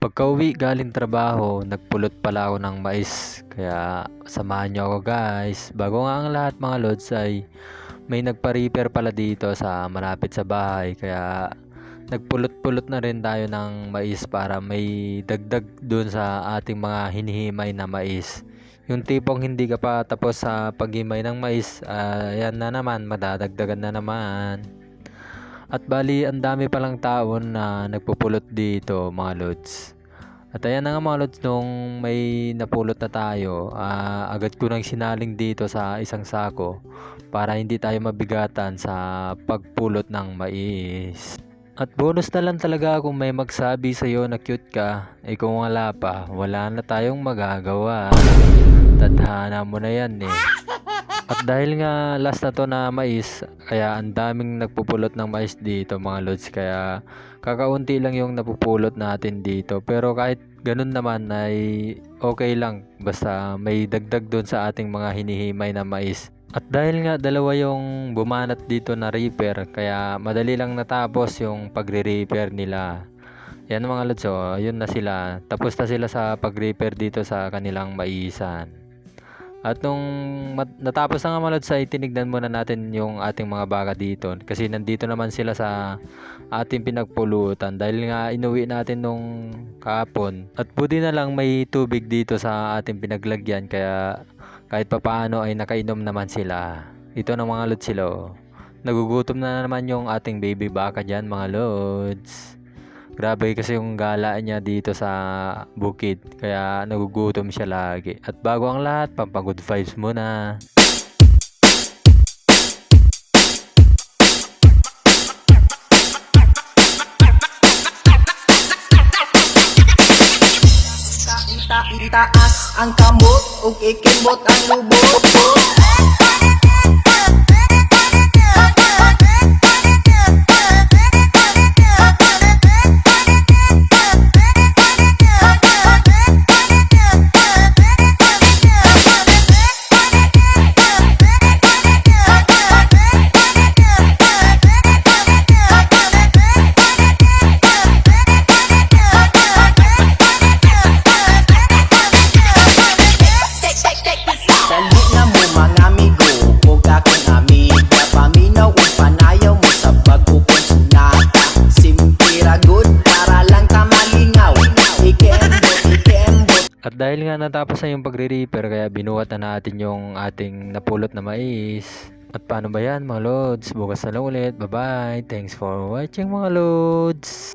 Pagka-uwi galing trabaho, nagpulot pala ako ng mais. Kaya samahan niyo ako guys. Bago nga ang lahat mga lods ay may nagpa-repair pala dito sa malapit sa bahay. Kaya nagpulot-pulot na rin tayo ng mais para may dagdag dun sa ating mga hinihimay na mais. Yung tipong hindi ka pa tapos sa paghimay ng mais, yan na naman, madadagdagan na naman. At bali, ang dami palang tao na nagpupulot dito mga lods. At ayan na nga mga lods, nung may napulot na tayo, agad ko nang sinaling dito sa isang sako para hindi tayo mabigatan sa pagpulot ng mais. At bonus na lang talaga kung may magsabi sa'yo na cute ka, kung wala pa, wala na tayong magagawa. Tadhana mo na yan eh. At dahil nga last na to na mais, kaya ang daming nagpupulot ng mais dito mga lods. Kaya kakaunti lang yung napupulot natin dito. Pero kahit ganun naman ay okay lang. Basta may dagdag doon sa ating mga hinihimay na mais. At dahil nga dalawa yung bumanat dito na repair, kaya madali lang natapos yung pagre-repair nila. Yan mga lods, yun na sila. Tapos na sila sa pag-repair dito sa kanilang maisan. At nung natapos na nga mga lods ay tinignan muna natin yung ating mga baka dito. Kasi nandito naman sila sa ating pinagpulutan. Dahil nga inuwi natin nung kahapon. At buti na lang may tubig dito sa ating pinaglagyan. Kaya kahit papaano ay nakainom naman sila. Ito na mga lods sila. Nagugutom na naman yung ating baby baka dyan mga lods. Grabe kasi yung gala niya dito sa bukid. Kaya nagugutom siya lagi. At bago ang lahat, pampagood vibes muna. Itaas ang kamot ug ikimot ang lubot. Dali na mo mga amigo ug akong amiga, paminaw ug panayaw mo sa pag-ukon sunata. Simpira good para lang ta malingaw. Ikembot. At dahil nga natapos na yung pagre-repair, kaya binuhat na natin yung ating napulot na mais. At paano ba yan mga lods? Bukas na lang ulit. Bye bye. Thanks for watching mga lods.